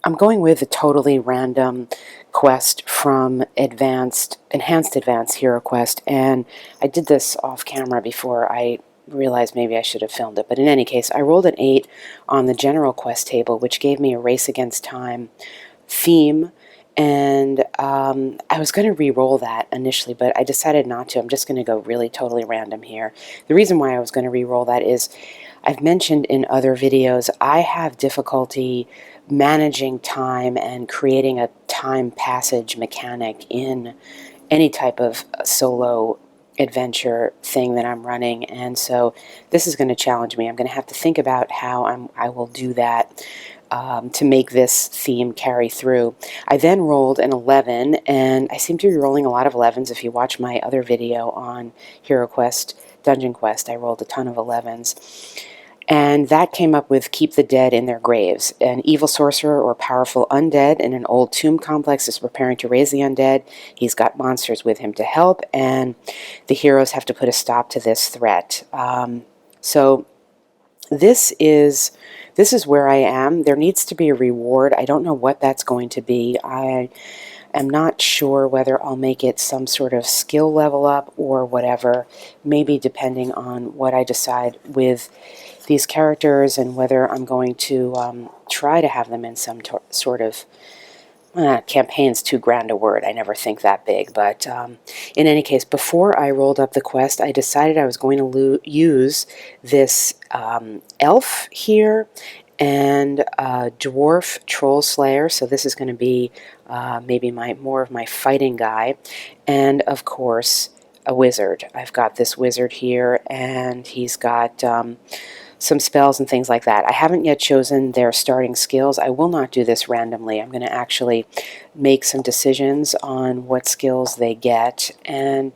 I'm going with a totally random quest from Enhanced Advanced HeroQuest, and I did this off camera before I realized maybe I should have filmed it. But in any case, I rolled an 8 on the general quest table, which gave me a race against time theme, and I was going to re-roll that initially, but I decided not to. I'm just going to go really totally random here. The reason why I was going to re-roll that is I've mentioned in other videos I have difficulty managing time and creating a time passage mechanic in any type of solo adventure thing that I'm running, and so this is going to challenge me. I'm going to have to think about how I will do that to make this theme carry through. I then rolled an 11, and I seem to be rolling a lot of 11s. If you watch my other video on HeroQuest, Dungeon Quest, I rolled a ton of 11s. And that came up with keep the dead in their graves. An evil sorcerer or powerful undead in an old tomb complex is preparing to raise the undead. He's got monsters with him to help, and the heroes have to put a stop to this threat. So this is where I am. There needs to be a reward. I don't know what that's going to be. I am not sure whether I'll make it some sort of skill level up or whatever, maybe depending on what I decide with these characters and whether I'm going to try to have them in some sort of campaign's too grand a word. I never think that big. But in any case, before I rolled up the quest, I decided I was going to use this elf here and dwarf troll slayer. So this is going to be maybe more of my fighting guy, and of course a wizard. I've got this wizard here, and he's got some spells and things like that. I haven't yet chosen their starting skills. I will not do this randomly. I'm going to actually make some decisions on what skills they get. And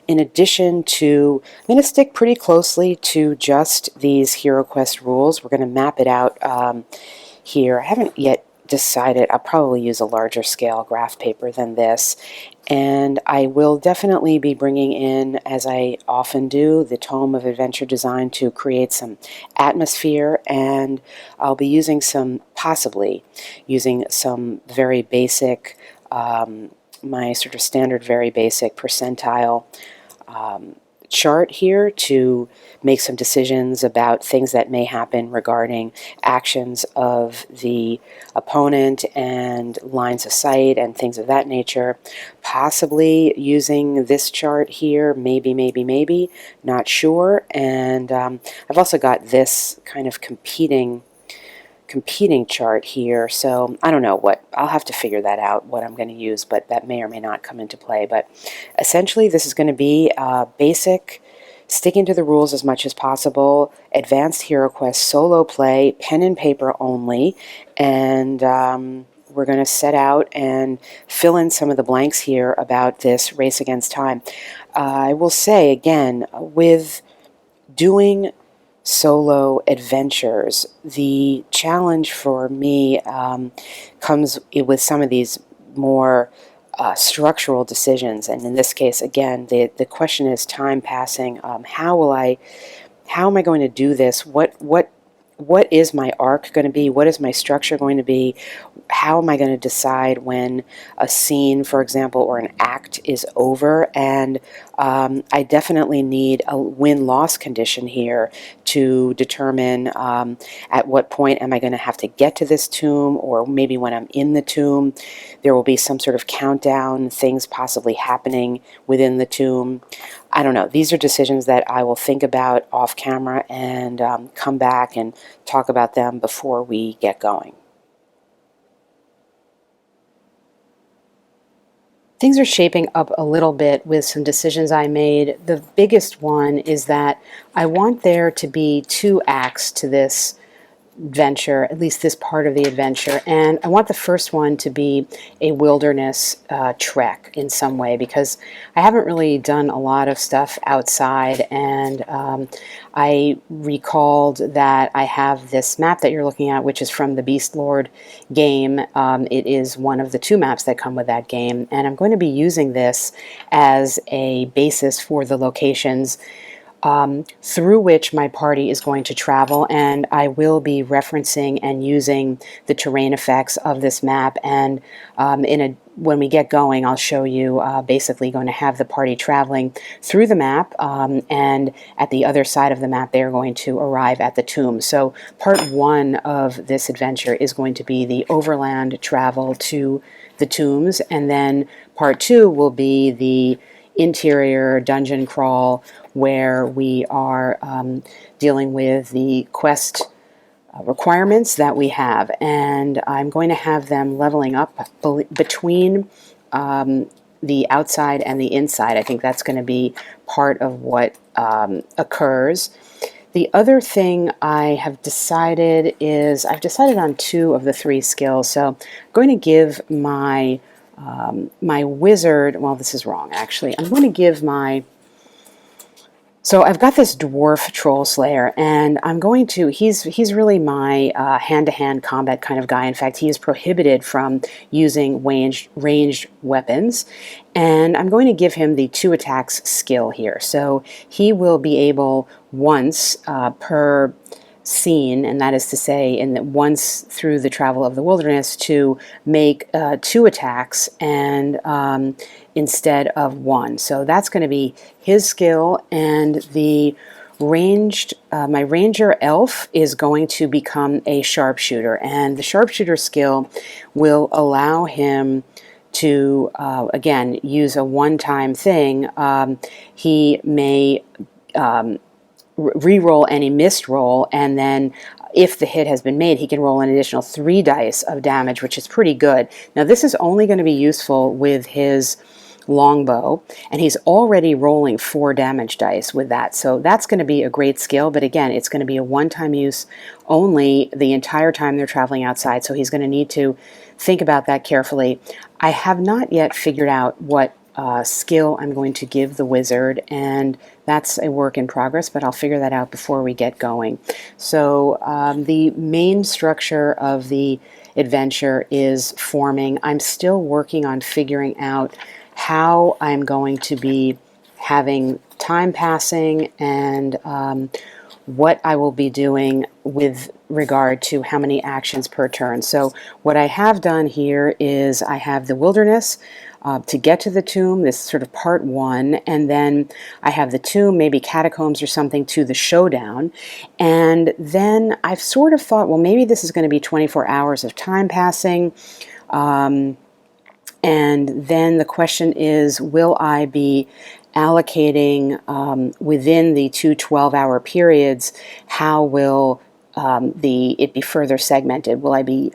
in addition to, I'm going to stick pretty closely to just these HeroQuest rules. We're going to map it out here. I haven't yet decided. I'll probably use a larger scale graph paper than this, and I will definitely be bringing in, as I often do, the Tome of Adventure Design to create some atmosphere, and I'll be using possibly using some very basic, my sort of standard very basic percentile chart here to make some decisions about things that may happen regarding actions of the opponent and lines of sight and things of that nature. Possibly using this chart here, maybe, not sure. And I've also got this kind of competing chart here, so I don't know what, I'll have to figure that out, what I'm going to use, but that may or may not come into play. But essentially this is going to be basic, sticking to the rules as much as possible, Advanced HeroQuest solo play, pen and paper only, and we're going to set out and fill in some of the blanks here about this race against time. I will say again, with doing solo adventures, the challenge for me comes with some of these more structural decisions, and in this case, again, the question is time passing. How am I going to do this? What is my arc going to be? What is my structure going to be? How am I going to decide when a scene, for example, or an act is over? And I definitely need a win-loss condition here to determine at what point am I going to have to get to this tomb, or maybe when I'm in the tomb, there will be some sort of countdown, things possibly happening within the tomb. I don't know. These are decisions that I will think about off camera and come back and talk about them before we get going. Things are shaping up a little bit with some decisions I made. The biggest one is that I want there to be 2 acts to this adventure, at least this part of the adventure, and I want the first one to be a wilderness trek in some way, because I haven't really done a lot of stuff outside, and I recalled that I have this map that you're looking at, which is from the Beast Lord game. It is one of the 2 maps that come with that game, and I'm going to be using this as a basis for the locations through which my party is going to travel, and I will be referencing and using the terrain effects of this map. And when we get going, I'll show you basically going to have the party traveling through the map, and at the other side of the map they are going to arrive at the tomb. So part one of this adventure is going to be the overland travel to the tombs, and then part two will be the interior dungeon crawl, where we are dealing with the quest requirements that we have, and I'm going to have them leveling up between the outside and the inside. I think that's going to be part of what occurs. The other thing I have decided is I've decided on 2 of the 3 skills. So I'm going to give my my wizard, well, this is wrong actually. I'm going to give my, so I've got this dwarf troll slayer, and I'm going to, he's really my hand-to-hand combat kind of guy. In fact, he is prohibited from using ranged weapons, and I'm going to give him the 2 attacks skill here. So he will be able once per scene, and that is to say once through the travel of the wilderness, to make 2 attacks and instead of 1. So that's going to be his skill, and the ranged my ranger elf is going to become a sharpshooter, and the sharpshooter skill will allow him to again use a one-time thing. He may re-roll any missed roll, and then if the hit has been made, he can roll an additional 3 dice of damage, which is pretty good. Now this is only going to be useful with his longbow, and he's already rolling 4 damage dice with that, so that's going to be a great skill. But again, it's going to be a one-time use only the entire time they're traveling outside, so he's going to need to think about that carefully. I have not yet figured out what skill I'm going to give the wizard, and that's a work in progress, but I'll figure that out before we get going. So the main structure of the adventure is forming. I'm still working on figuring out how I'm going to be having time passing, and what I will be doing with regard to how many actions per turn. So what I have done here is I have the wilderness to get to the tomb, this sort of part 1, and then I have the tomb, maybe catacombs or something, to the showdown. And then I've sort of thought, well, maybe this is going to be 24 hours of time passing. And then the question is, will I be allocating within the 2 12-hour periods? How will it be further segmented? Will I be,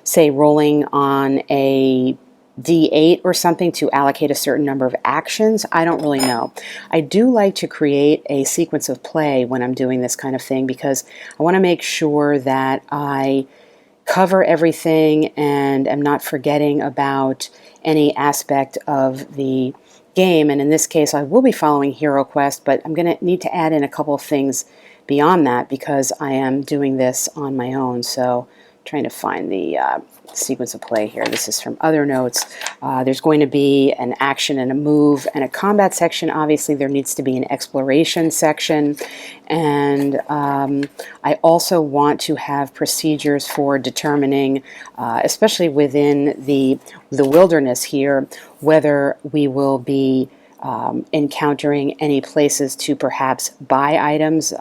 say, rolling on a D8 or something to allocate a certain number of actions? I don't really know. I do like to create a sequence of play when I'm doing this kind of thing, because I want to make sure that I cover everything and am not forgetting about any aspect of the game. And in this case, I will be following HeroQuest, but I'm going to need to add in a couple of things beyond that because I am doing this on my own. So trying to find the sequence of play here. This is from other notes. There's going to be an action and a move and a combat section. Obviously, there needs to be an exploration section. And I also want to have procedures for determining, especially within the wilderness here, whether we will be encountering any places to perhaps buy items.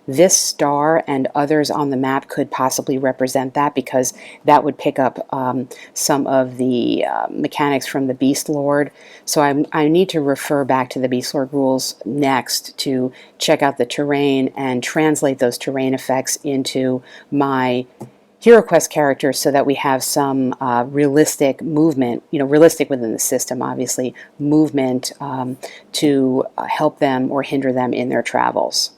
This star and others on the map could possibly represent that, because that would pick up some of the mechanics from the Beast Lord. So I need to refer back to the Beast Lord rules next to check out the terrain and translate those terrain effects into my HeroQuest characters, so that we have some realistic movement, realistic within the system, obviously, movement to help them or hinder them in their travels.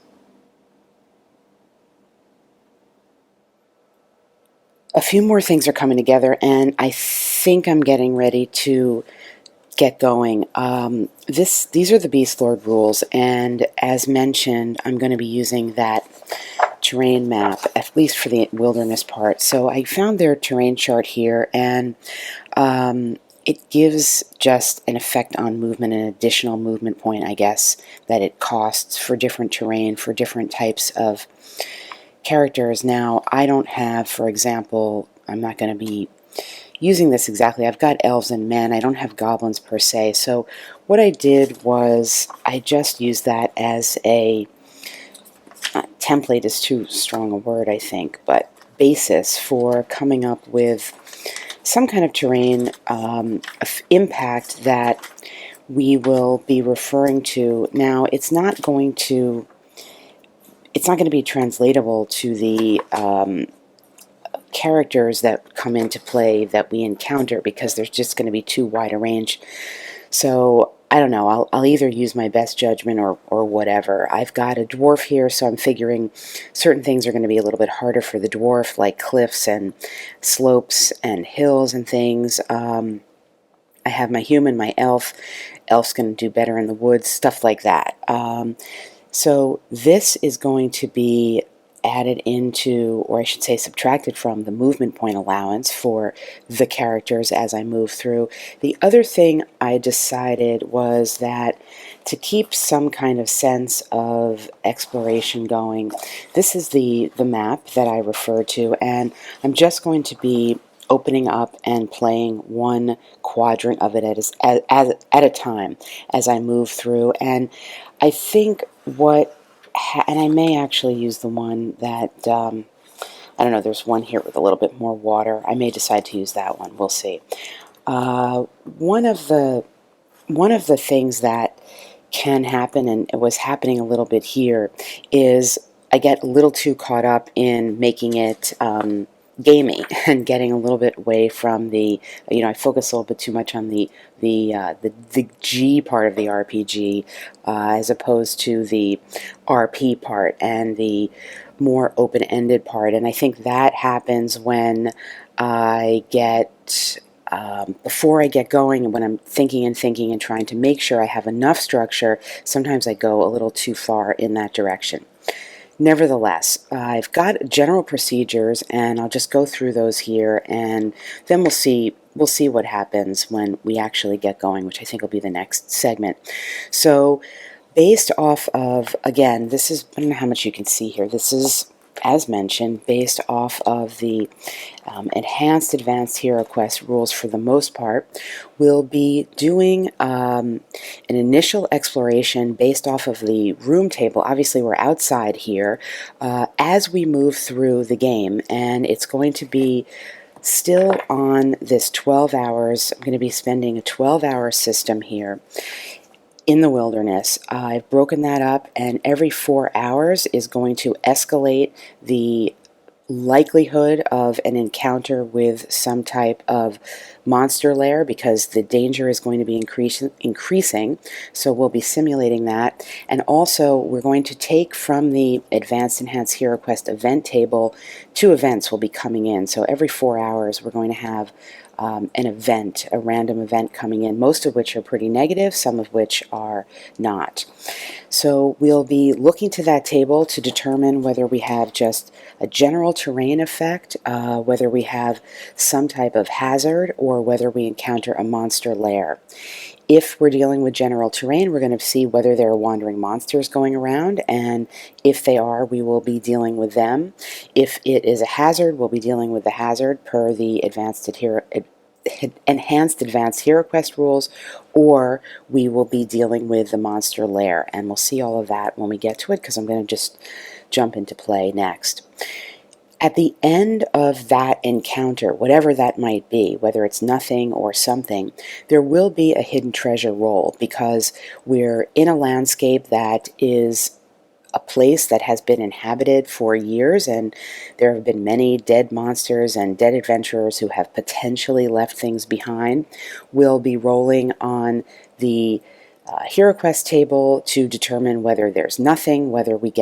A few more things are coming together, and I think I'm getting ready to get going. These are the Beast Lord rules, and as mentioned, I'm going to be using that terrain map, at least for the wilderness part. So I found their terrain chart here, and it gives just an effect on movement, an additional movement point, I guess, that it costs for different terrain, for different types of characters. Now, I don't have, for example, I'm not going to be using this exactly. I've got elves and men. I don't have goblins per se. So what I did was I just used that as a template is too strong a word, I think, but basis for coming up with some kind of terrain impact that we will be referring to. Now, it's not going to be translatable to the characters that come into play that we encounter, because there's just going to be too wide a range. So I don't know, I'll either use my best judgment or whatever. I've got a dwarf here, so I'm figuring certain things are going to be a little bit harder for the dwarf, like cliffs and slopes and hills and things. I have my human, my elf. Elf's going to do better in the woods, stuff like that. So this is going to be added into, or I should say subtracted from, the movement point allowance for the characters as I move through. The other thing I decided was that to keep some kind of sense of exploration going, this is the map that I refer to, and I'm just going to be opening up and playing one quadrant of it at a time as I move through. And I think and I may actually use the one that, I don't know, there's one here with a little bit more water. I may decide to use that one. We'll see. One of the things that can happen, and it was happening a little bit here, is I get a little too caught up in making it gamey and getting a little bit away from the, I focus a little bit too much on the G part of the RPG as opposed to the RP part and the more open-ended part. And I think that happens when I get before I get going, and when I'm thinking and trying to make sure I have enough structure, sometimes I go a little too far in that direction. Nevertheless, I've got general procedures, and I'll just go through those here, and then we'll see what happens when we actually get going, which I think will be the next segment. So, based off of, again, this is, I don't know how much you can see here, this is, as mentioned, based off of the Enhanced Advanced HeroQuest rules for the most part. We'll be doing an initial exploration based off of the room table. Obviously, we're outside here as we move through the game, and it's going to be still on this 12 hours. I'm going to be spending a 12-hour system here in the wilderness. I've broken that up, and every 4 hours is going to escalate the likelihood of an encounter with some type of monster lair, because the danger is going to be increasing, so we'll be simulating that. And also, we're going to take from the Advanced Enhanced HeroQuest event table, 2 events will be coming in. So every 4 hours we're going to have an event, a random event coming in, most of which are pretty negative, some of which are not. So we'll be looking to that table to determine whether we have just a general terrain effect, whether we have some type of hazard, or whether we encounter a monster lair. If we're dealing with general terrain, we're going to see whether there are wandering monsters going around, and if they are, we will be dealing with them. If it is a hazard, we'll be dealing with the hazard per the Enhanced Advanced HeroQuest rules, or we will be dealing with the monster lair, and we'll see all of that when we get to it, because I'm going to just jump into play next. At the end of that encounter, whatever that might be, whether it's nothing or something, there will be a hidden treasure roll, because we're in a landscape that is a place that has been inhabited for years, and there have been many dead monsters and dead adventurers who have potentially left things behind. We'll be rolling on the HeroQuest table to determine whether there's nothing, whether we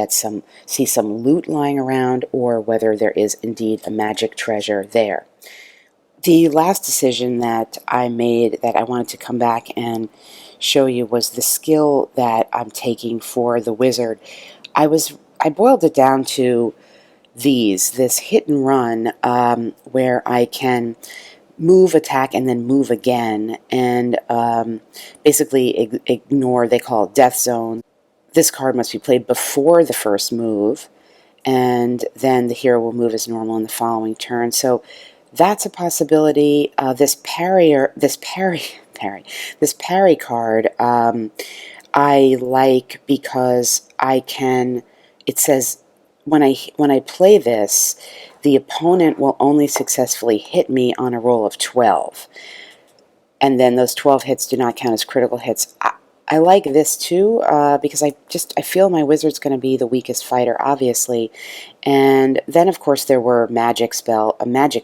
see some loot lying around, or whether there is indeed a magic treasure there. The last decision that I made that I wanted to come back and show you was the skill that I'm taking for the wizard. I boiled it down to this hit and run, where I can move, attack, and then move again, and basically ignore, they call it death zone. This card must be played before the first move, and then the hero will move as normal in the following turn. So that's a possibility. This parry card, I like because I can. It says when I play this, the opponent will only successfully hit me on a roll of 12, and then those 12 hits do not count as critical hits. I like this too because I feel my wizard's going to be the weakest fighter, obviously, and then of course there were magic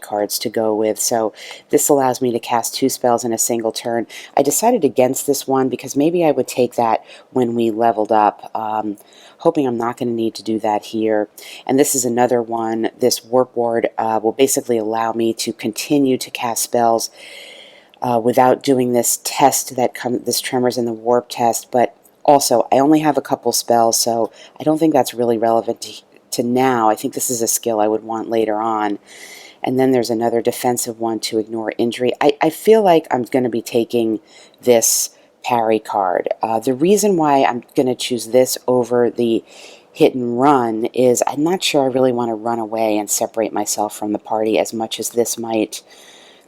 cards to go with. So this allows me to cast 2 spells in a single turn. I decided against this one because maybe I would take that when we leveled up. Hoping I'm not going to need to do that here. And this is another one. This warp ward will basically allow me to continue to cast spells without doing this test this Tremors in the Warp test. But also, I only have a couple spells, so I don't think that's really relevant to now. I think this is a skill I would want later on. And then there's another defensive one to ignore injury. I feel like I'm going to be taking this parry card. The reason why I'm going to choose this over the hit and run is I'm not sure I really want to run away and separate myself from the party as much as this might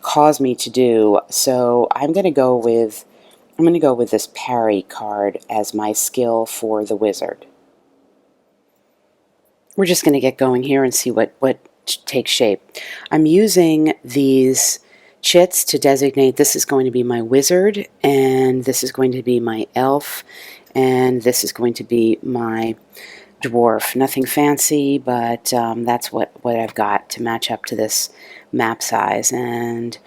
cause me to do. So I'm going to go with this parry card as my skill for the wizard. We're just going to get going here and see what takes shape. I'm using these chits to designate this is going to be my wizard, and this is going to be my elf, and this is going to be my dwarf. Nothing fancy, but that's what I've got to match up to this map size. And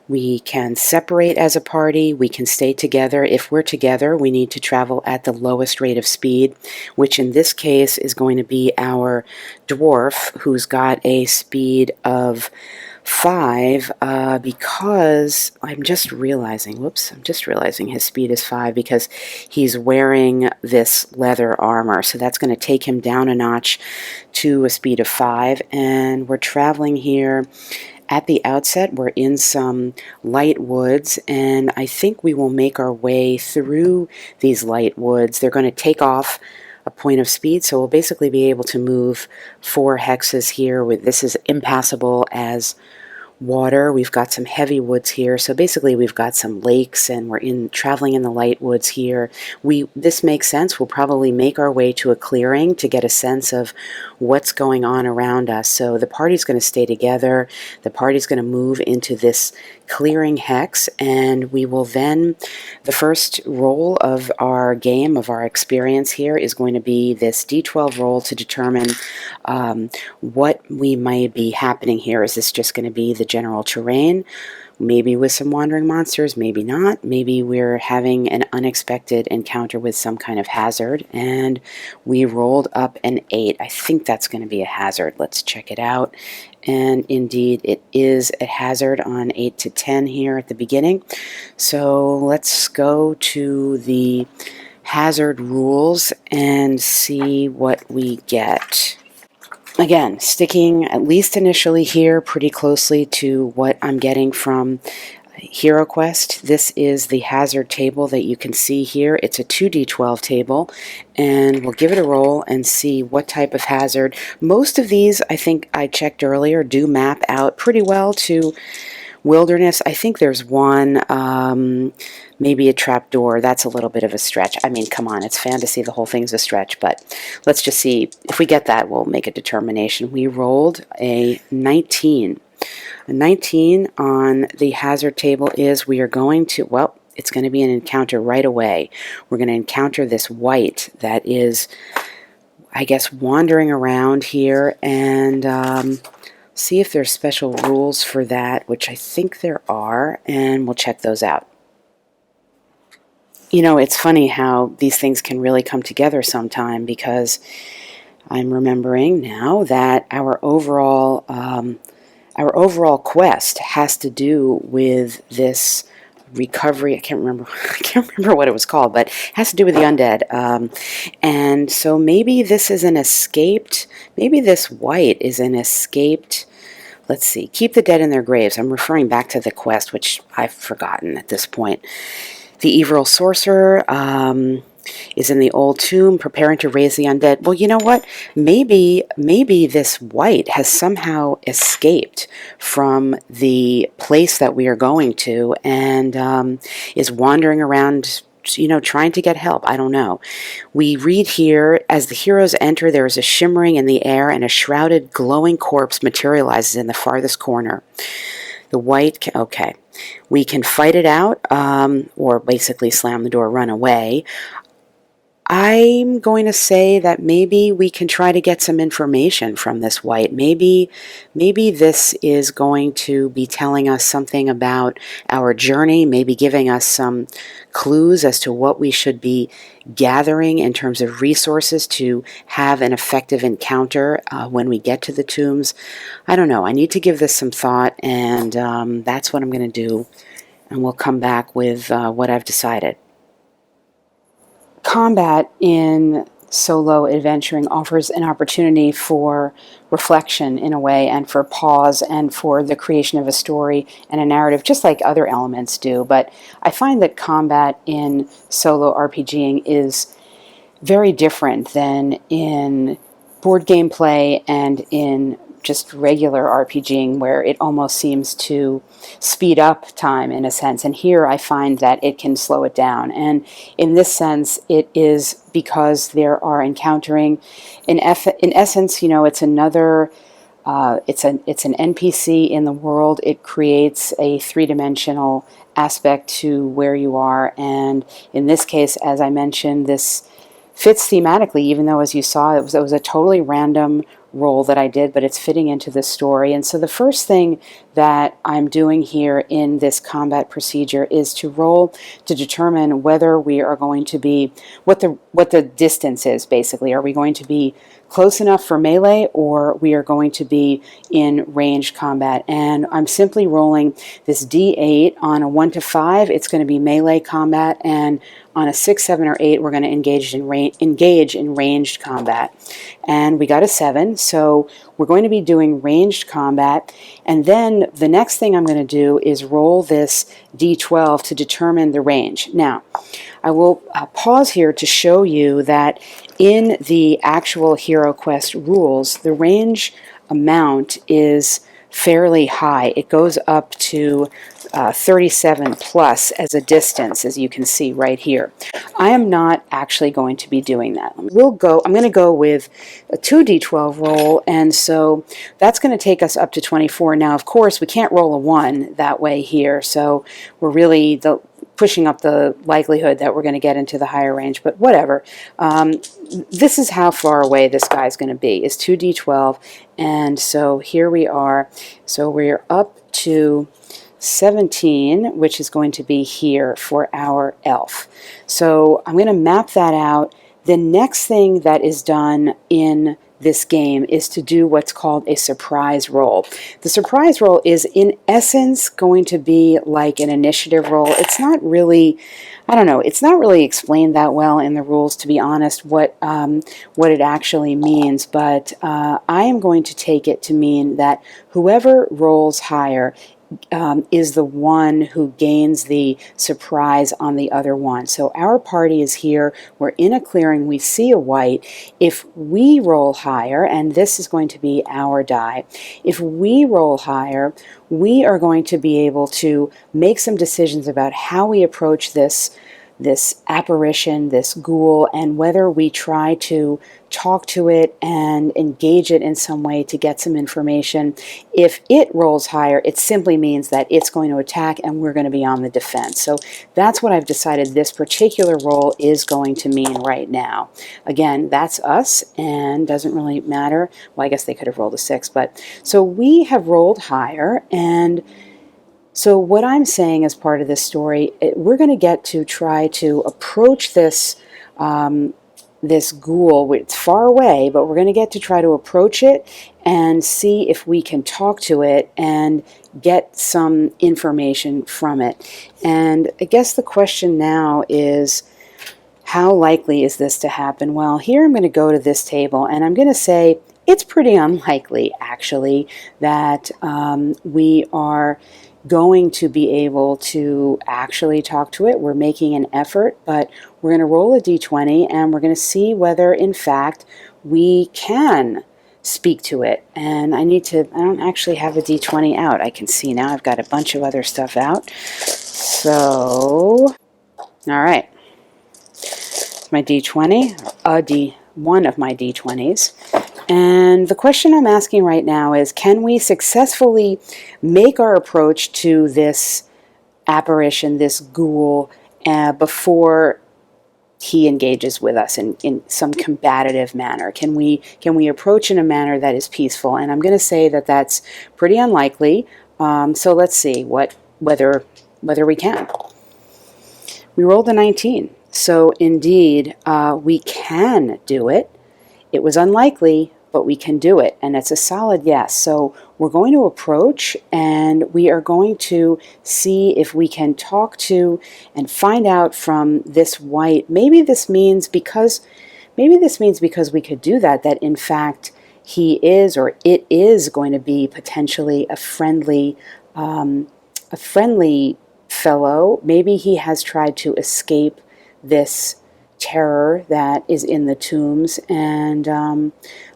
we can separate as a party, we can stay together. If we're together, we need to travel at the lowest rate of speed, which in this case is going to be our dwarf, who's got a speed of 5, because I'm just realizing his speed is 5 because he's wearing this leather armor. So that's going to take him down a notch to a speed of 5, and we're traveling here. At the outset, we're in some light woods, and I think we will make our way through these light woods. They're going to take off a point of speed, so we'll basically be able to move 4 hexes here. This is impassable as water. We've got some heavy woods here, so basically we've got some lakes, and we're traveling in the light woods here. This makes sense. We'll probably make our way to a clearing to get a sense of what's going on around us. So the party's going to stay together. The party's going to move into this clearing hex, and we will then, the first roll of our game, of our experience here, is going to be this D12 roll to determine what we might be happening here. Is this just going to be the general terrain? Maybe with some wandering monsters, maybe not. Maybe we're having an unexpected encounter with some kind of hazard, and we rolled up an 8. I think that's going to be a hazard. Let's check it out. And indeed, it is a hazard on 8 to 10 here at the beginning. So let's go to the hazard rules and see what we get. Again, sticking, at least initially here, pretty closely to what I'm getting from HeroQuest. This is the hazard table that you can see here. It's a 2d12 table, and we'll give it a roll and see what type of hazard. Most of these, I think I checked earlier, do map out pretty well to wilderness. I think there's one, maybe a trapdoor. That's a little bit of a stretch. I mean, come on, it's fantasy. The whole thing's a stretch, but let's just see. If we get that, we'll make a determination. We rolled a 19. A 19 on the hazard table is we are going to, well, it's going to be an encounter right away. We're going to encounter this wight that is, I guess, wandering around here, and see if there's special rules for that, which I think there are, and we'll check those out. You know, it's funny how these things can really come together sometime, because I'm remembering now that our overall quest has to do with this recovery. I can't remember what it was called, but it has to do with the undead. And so maybe this is an escaped, maybe this wight is an escaped let's see, keep the dead in their graves. I'm referring back to the quest, which I've forgotten at this point. The evil sorcerer is in the old tomb, preparing to raise the undead. Well, you know what? Maybe this white has somehow escaped from the place that we are going to, and is wandering around, you know, trying to get help. I don't know. We read here, as the heroes enter, there is a shimmering in the air, and a shrouded, glowing corpse materializes in the farthest corner. The white, okay. We can fight it out, or basically slam the door, run away. I'm going to say that maybe we can try to get some information from this white. Maybe this is going to be telling us something about our journey, maybe giving us some clues as to what we should be gathering in terms of resources to have an effective encounter when we get to the tombs. I don't know. I need to give this some thought, and that's what I'm going to do, and we'll come back with what I've decided. Combat in solo adventuring offers an opportunity for reflection in a way, and for pause, and for the creation of a story and a narrative, just like other elements do. But I find that combat in solo RPGing is very different than in board game play and in just regular RPGing, where it almost seems to speed up time in a sense. And here I find that it can slow it down. And in this sense, it is because there are encountering, in essence, you know, it's another, it's an NPC in the world. It creates a three-dimensional aspect to where you are. And in this case, as I mentioned, this fits thematically, even though, as you saw, it was a totally random roll that I did, but it's fitting into the story. And so the first thing that I'm doing here in this combat procedure is to roll to determine whether we are going to be, what the distance is, basically. Are we going to be close enough for melee, or we are going to be in ranged combat? And I'm simply rolling this D8. On a 1 to 5, it's going to be melee combat, and on a 6, 7, or 8, we're going to engage in ranged combat. And we got a 7, so we're going to be doing ranged combat. And then the next thing I'm going to do is roll this D12 to determine the range. Now, I will pause here to show you that in the actual HeroQuest rules, the range amount is fairly high. It goes up to 37 plus as a distance, as you can see right here. I am not actually going to be doing that. I'm going to go with a 2d12 roll, and so that's going to take us up to 24. Now, of course, we can't roll a 1 that way here, so we're really pushing up the likelihood that we're going to get into the higher range, but whatever. This is how far away this guy's going to be, is 2d12, and so here we are. So we're up to 17, which is going to be here for our elf. So I'm going to map that out. The next thing that is done in this game is to do what's called a surprise roll. The surprise roll is, in essence, going to be like an initiative roll. It's not really, I don't know, it's not really explained that well in the rules, to be honest, what it actually means, but I am going to take it to mean that whoever rolls higher is the one who gains the surprise on the other one. So our party is here, we're in a clearing, we see a white. If we roll higher, and this is going to be our die, if we roll higher, we are going to be able to make some decisions about how we approach this apparition, this ghoul, and whether we try to talk to it and engage it in some way to get some information. If it rolls higher, it simply means that it's going to attack and we're going to be on the defense. So that's what I've decided this particular roll is going to mean right now. Again, that's us, and doesn't really matter. Well, I guess they could have rolled a 6, but so we have rolled higher, and so what I'm saying as part of this story, we're going to get to try to approach this this ghoul. It's far away, but we're going to get to try to approach it and see if we can talk to it and get some information from it. And I guess the question now is, how likely is this to happen? Well, here I'm going to go to this table, and I'm going to say It's pretty unlikely, actually, that we are going to be able to actually talk to it. We're making an effort, but we're going to roll a d20 and we're going to see whether, in fact, we can speak to it. And I don't actually have a d20 out. I can see now I've got a bunch of other stuff out. So, all right. My d20, one of my d20s. And the question I'm asking right now is, can we successfully make our approach to this apparition, this ghoul, before he engages with us in some combative manner? Can we approach in a manner that is peaceful? And I'm going to say that that's pretty unlikely. So let's see whether we can. We rolled a 19. So indeed, we can do it. It was unlikely, but we can do it, and it's a solid yes. So we're going to approach, and we are going to see if we can talk to and find out from this white. Maybe this means because we could do that, that in fact he is, or it is going to be potentially a friendly fellow. Maybe he has tried to escape this terror that is in the tombs, and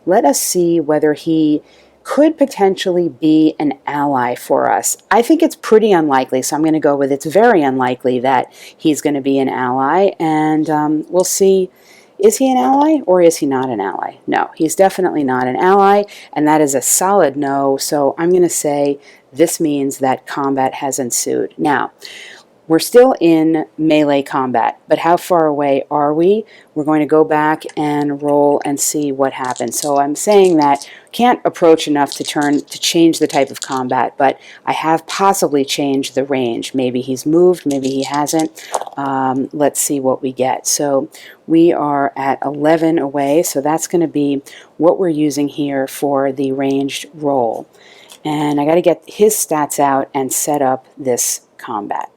let us see whether he could potentially be an ally for us. I think it's pretty unlikely, so I'm going to go with it's very unlikely that he's going to be an ally, and we'll see. Is he an ally or is he not an ally? No, he's definitely not an ally, and that is a solid no, so I'm going to say this means that combat has ensued. Now, we're still in melee combat, but how far away are we? We're going to go back and roll and see what happens. So I'm saying that can't approach enough to change the type of combat, but I have possibly changed the range. Maybe he's moved, maybe he hasn't. Let's see what we get. So we are at 11 away, so that's going to be what we're using here for the ranged roll. And I got to get his stats out and set up this combat.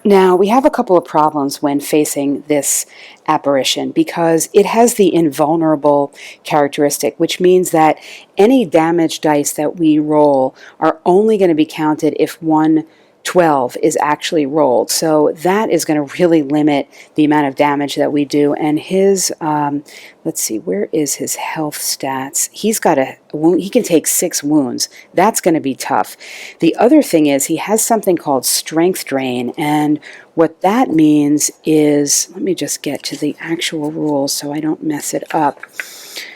Now, we have a couple of problems when facing this apparition because it has the invulnerable characteristic, which means that any damage dice that we roll are only going to be counted if 1/12 is actually rolled. So that is going to really limit the amount of damage that we do. And his, let's see, where is his health stats? He's got a wound. He can take 6 wounds. That's going to be tough. The other thing is he has something called strength drain, and what that means is, let me just get to the actual rules so I don't mess it up.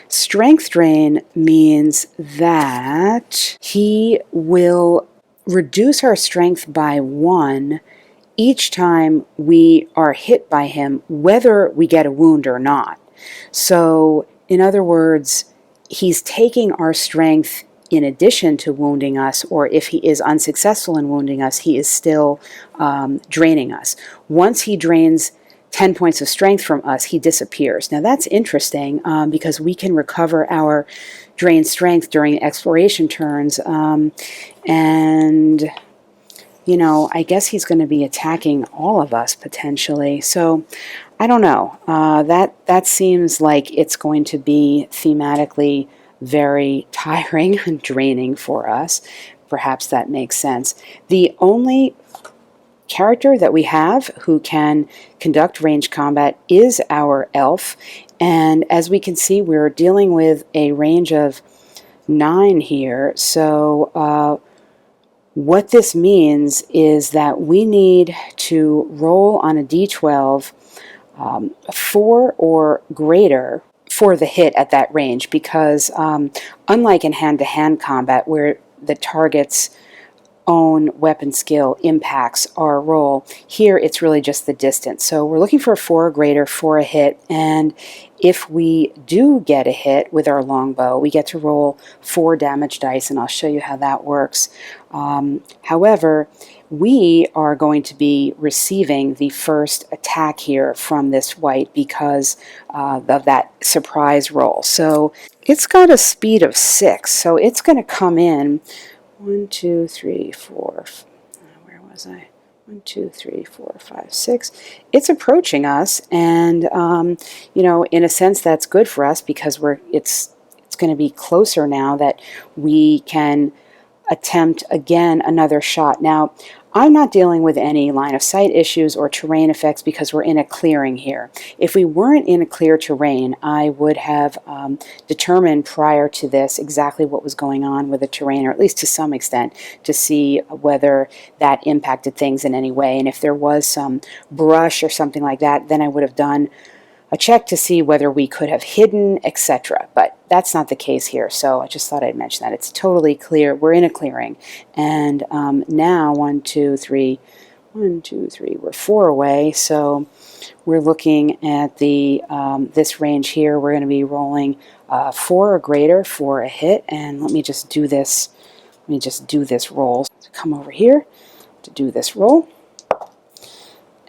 Strength drain means that he will reduce our strength by 1 each time we are hit by him, whether we get a wound or not. So, in other words, he's taking our strength in addition to wounding us, or if he is unsuccessful in wounding us, he is still draining us. Once he drains 10 points of strength from us, he disappears. Now that's interesting because we can recover our drained strength during exploration turns, and you know, I guess he's going to be attacking all of us potentially. So I don't know. That seems like it's going to be thematically very tiring and draining for us. Perhaps that makes sense. The only character that we have who can conduct ranged combat is our elf, and as we can see, we're dealing with a range of 9 here. So what this means is that we need to roll on a d12 4 or greater for the hit at that range, because unlike in hand-to-hand combat where the target's own weapon skill impacts our roll, here it's really just the distance. So we're looking for a 4 or greater for a hit, and if we do get a hit with our longbow, we get to roll 4 damage dice, and I'll show you how that works. However, we are going to be receiving the first attack here from this white because of that surprise roll. So it's got a speed of 6, so it's going to come in 1, 2, 3, 4. Where was I? 1, 2, 3, 4, 5, 6. It's approaching us, and you know, in a sense, that's good for us because it's going to be closer now that we can attempt again another shot. Now, I'm not dealing with any line of sight issues or terrain effects because we're in a clearing here. If we weren't in a clear terrain, I would have determined prior to this exactly what was going on with the terrain, or at least to some extent, to see whether that impacted things in any way. And if there was some brush or something like that, then I would have done a check to see whether we could have hidden, etc. But that's not the case here, so I just thought I'd mention that. It's totally clear. We're in a clearing. And now, 1, 2, 3, we're 4 away, so we're looking at the this range here. We're going to be rolling 4 or greater for a hit, and let me just do this. Let me just do this roll. So come over here to do this roll,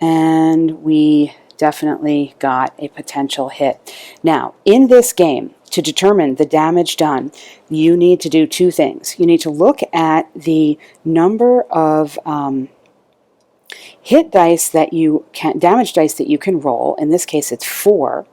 and we definitely got a potential hit. Now, in this game, to determine the damage done, you need to do 2 things. You need to look at the number of hit dice that you can, damage dice that you can roll. In this case, it's 4.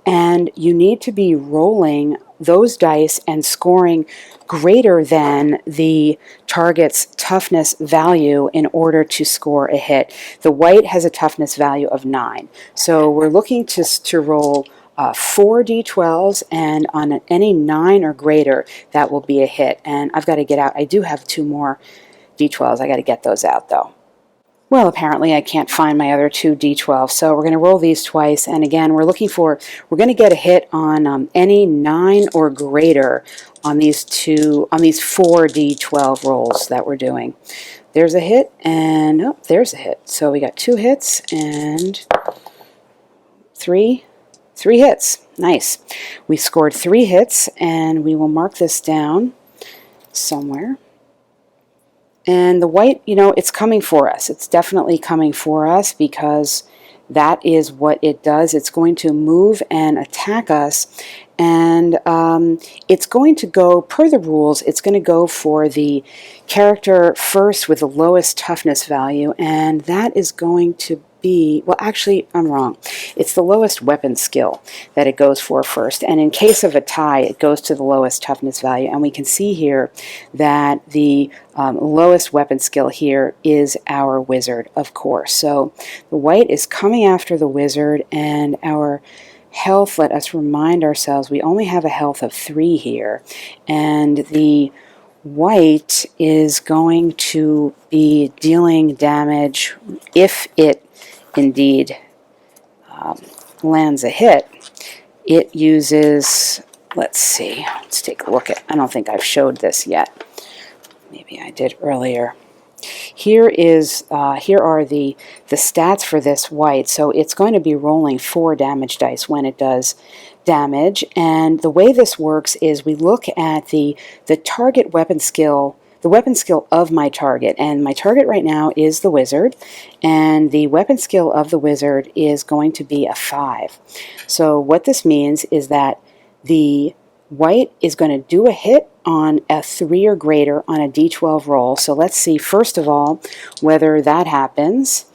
And you need to be rolling those dice and scoring greater than the target's toughness value in order to score a hit. The white has a toughness value of 9. So we're looking to roll 4 d12s, and on any 9 or greater, that will be a hit. And I've got to get out. I do have 2 more d12s. I got to get those out, though. Well, apparently I can't find my other 2 d12s, so we're going to roll these twice. And again, we're going to get a hit on any 9 or greater on these 4 d12 rolls that we're doing. There's a hit, and oh, there's a hit. So we got 2 hits and 3 hits. Nice. We scored 3 hits, and we will mark this down somewhere. And the white, you know, it's coming for us. It's definitely coming for us because that is what it does. It's going to move and attack us. And it's going to go, per the rules, it's going to go for the character first with the lowest toughness value. And that is going to be, well, actually, I'm wrong. It's the lowest weapon skill that it goes for first. And in case of a tie, it goes to the lowest toughness value. And we can see here that the lowest weapon skill here is our wizard, of course. So the white is coming after the wizard, and our health, let us remind ourselves, we only have a health of 3 here. And the white is going to be dealing damage if it indeed lands a hit. It uses, let's take a look at, I don't think I've showed this yet. Maybe I did earlier. Here are the stats for this white. So it's going to be rolling 4 damage dice when it does damage. And the way this works is we look at the target weapon skill, the weapon skill of my target. And my target right now is the wizard. And the weapon skill of the wizard is going to be a 5. So what this means is that the white is going to do a hit on a 3 or greater on a d12 roll. So let's see, first of all, whether that happens.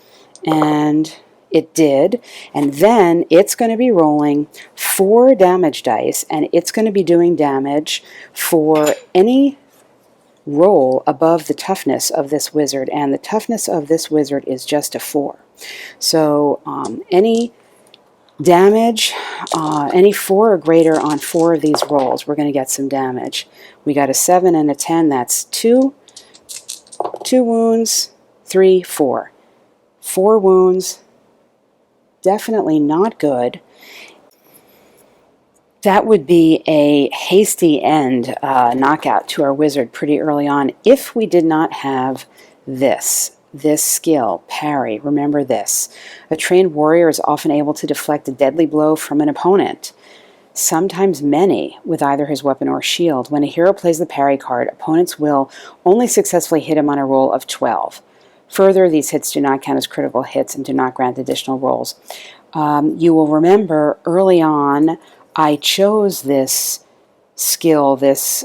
And it did. And then it's going to be rolling 4 damage dice, and it's going to be doing damage for any roll above the toughness of this wizard. And the toughness of this wizard is just a 4. So any damage, any 4 or greater on 4 of these rolls, we're going to get some damage. We got a 7 and a 10. That's 2 wounds, 3, 4. 4 wounds, definitely not good. That would be a hasty end knockout to our wizard pretty early on if we did not have this skill, parry. Remember this. A trained warrior is often able to deflect a deadly blow from an opponent, sometimes many, with either his weapon or shield. When a hero plays the parry card, opponents will only successfully hit him on a roll of 12. Further, these hits do not count as critical hits and do not grant additional rolls. You will remember early on I chose this skill, this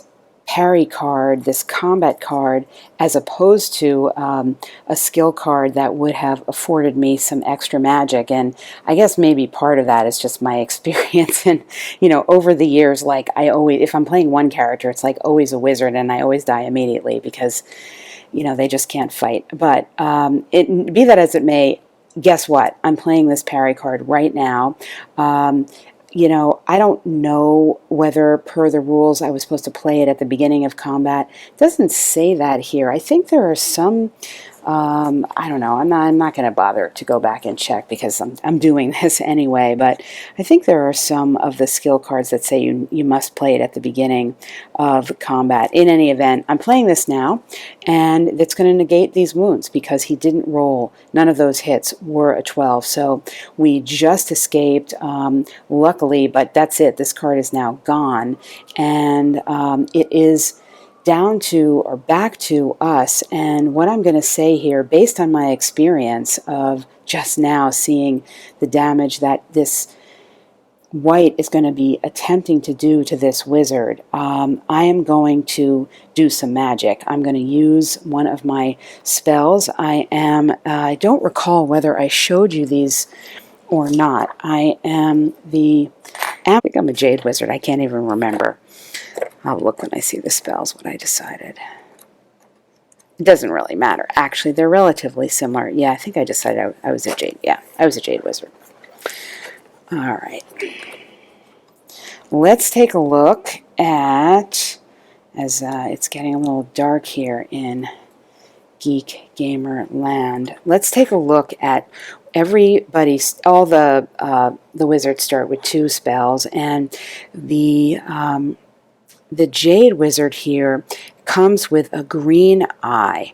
parry card, this combat card, as opposed to a skill card that would have afforded me some extra magic. And I guess maybe part of that is just my experience. And, you know, over the years, like I always, if I'm playing one character, it's like always a wizard, and I always die immediately because, you know, they just can't fight. But be that as it may, guess what? I'm playing this parry card right now. You know, I don't know whether per the rules I was supposed to play it at the beginning of combat. It doesn't say that here. I think there are some, I don't know, I'm not going to bother to go back and check because I'm doing this anyway, but I think there are some of the skill cards that say you must play it at the beginning of combat. In any event, I'm playing this now, and it's going to negate these wounds because he didn't roll. None of those hits were a 12, so we just escaped, luckily, but that's it. This card is now gone, and it is down to or back to us. And what I'm going to say here, based on my experience of just now seeing the damage that this white is going to be attempting to do to this wizard, I am going to do some magic. I'm going to use one of my spells. I don't recall whether I showed you these or not. I think I'm a Jade Wizard. I can't even remember. I'll look when I see the spells, what I decided. It doesn't really matter. Actually, they're relatively similar. Yeah, I think I decided I was a Jade. Yeah, I was a Jade Wizard. All right. Let's take a look at, as it's getting a little dark here in Geek Gamer Land, let's take a look at all the wizards start with 2 spells, and the Jade Wizard here comes with a green eye.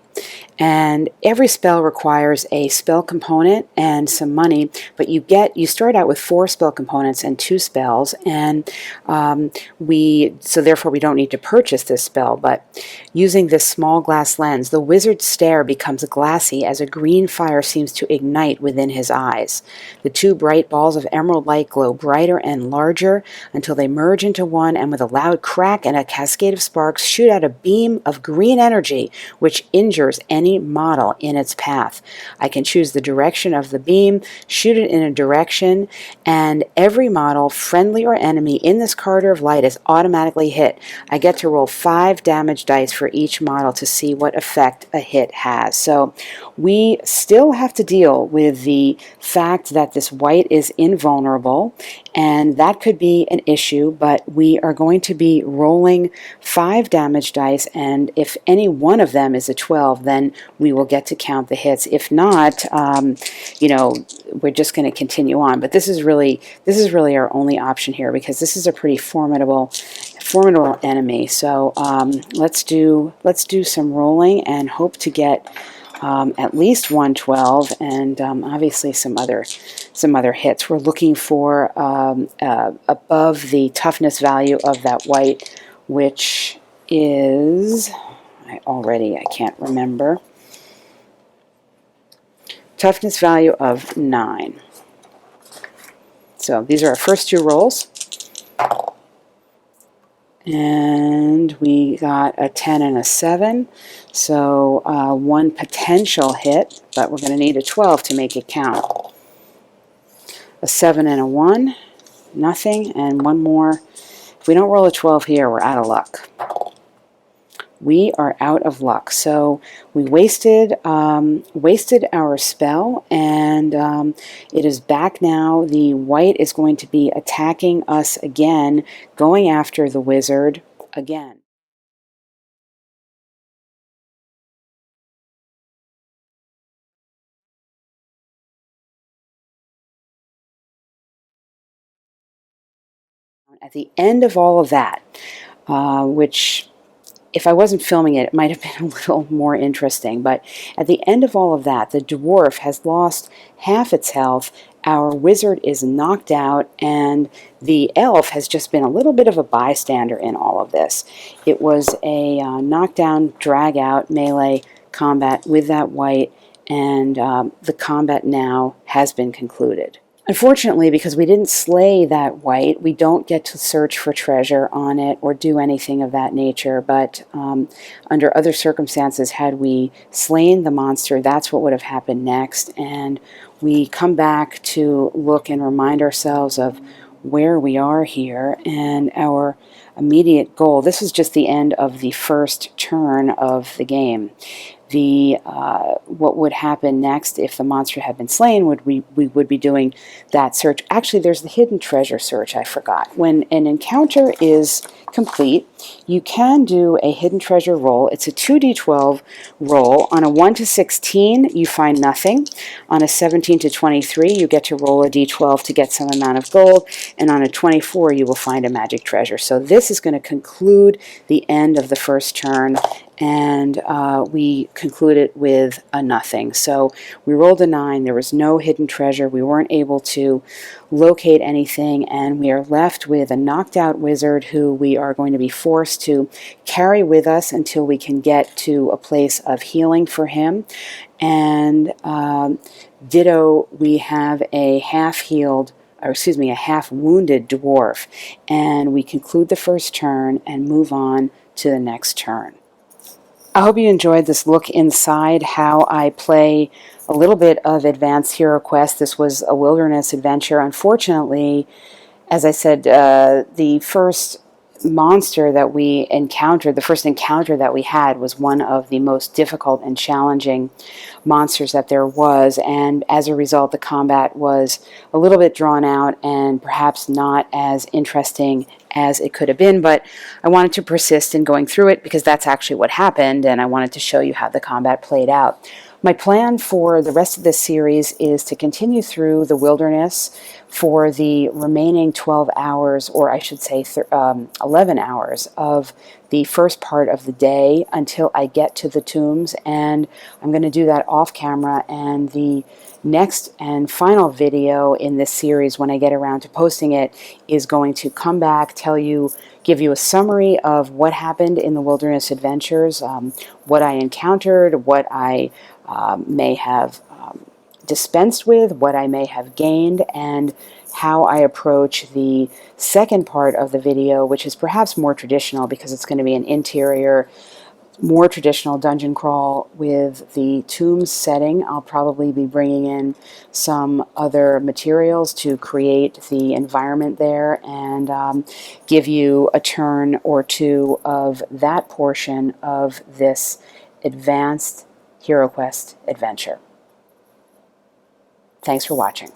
And every spell requires a spell component and some money, but you start out with 4 spell components and 2 spells, and so therefore we don't need to purchase this spell. But using this small glass lens, the wizard's stare becomes glassy as a green fire seems to ignite within his eyes. The 2 bright balls of emerald light glow brighter and larger until they merge into one, and with a loud crack and a cascade of sparks shoot out a beam of green energy which injures any model in its path. I can choose the direction of the beam, shoot it in a direction, and every model, friendly or enemy, in this corridor of light is automatically hit. I get to roll 5 damage dice for each model to see what effect a hit has. So we still have to deal with the fact that this white is invulnerable, and that could be an issue, but we are going to be rolling 5 damage dice, and if any one of them is a 12, then we will get to count the hits. If not, you know, we're just going to continue on. But this is really our only option here, because this is a pretty formidable enemy. So let's do some rolling and hope to get at least 112, and obviously some other hits. We're looking for above the toughness value of that white, which is, I can't remember. Toughness value of 9. So these are our first 2 rolls. And we got a 10 and a 7. So 1 potential hit, but we're going to need a 12 to make it count. A 7 and a 1, nothing, and 1 more. If we don't roll a 12 here, we're out of luck. We are out of luck. So we wasted our spell, and it is back now. The white is going to be attacking us again, going after the wizard again. At the end of all of that, which, if I wasn't filming it, it might have been a little more interesting. But at the end of all of that, the dwarf has lost half its health, our wizard is knocked out, and the elf has just been a little bit of a bystander in all of this. It was a knockdown, drag-out, melee combat with that white, and the combat now has been concluded. Unfortunately, because we didn't slay that wight, we don't get to search for treasure on it or do anything of that nature. But under other circumstances, had we slain the monster, that's what would have happened next. And we come back to look and remind ourselves of where we are here and our immediate goal. This is just the end of the first turn of the game. What would happen next if the monster had been slain would we would be doing that search. Actually, there's the hidden treasure search, I forgot. When an encounter is complete, you can do a hidden treasure roll. It's a 2d12 roll. On a 1 to 16, you find nothing. On a 17 to 23, you get to roll a d12 to get some amount of gold, and on a 24, you will find a magic treasure. So this is going to conclude the end of the first turn, and we concluded with a nothing. So we rolled a 9. There was no hidden treasure. We weren't able to locate anything, and we are left with a knocked out wizard who we are going to be forced to carry with us until we can get to a place of healing for him. And ditto, we have a half-healed, or excuse me, a half-wounded dwarf, and we conclude the first turn and move on to the next turn. I hope you enjoyed this look inside how I play a little bit of Advanced HeroQuest. This was a wilderness adventure. Unfortunately, as I said, the first monster that we encountered, the first encounter that we had, was one of the most difficult and challenging monsters that there was, and as a result the combat was a little bit drawn out and perhaps not as interesting as it could have been, but I wanted to persist in going through it because that's actually what happened, and I wanted to show you how the combat played out. My plan for the rest of this series is to continue through the wilderness for the remaining 12 hours, or I should say 11 hours of the first part of the day until I get to the tombs, and I'm going to do that off camera, and the next and final video in this series, when I get around to posting it, is going to come back, give you a summary of what happened in the wilderness adventures, what I encountered, what I may have dispensed with, what I may have gained, and how I approach the second part of the video, which is perhaps more traditional because it's going to be an interior, more traditional dungeon crawl with the tombs setting. I'll probably be bringing in some other materials to create the environment there and give you a turn or two of that portion of this Advanced HeroQuest adventure. Thanks for watching.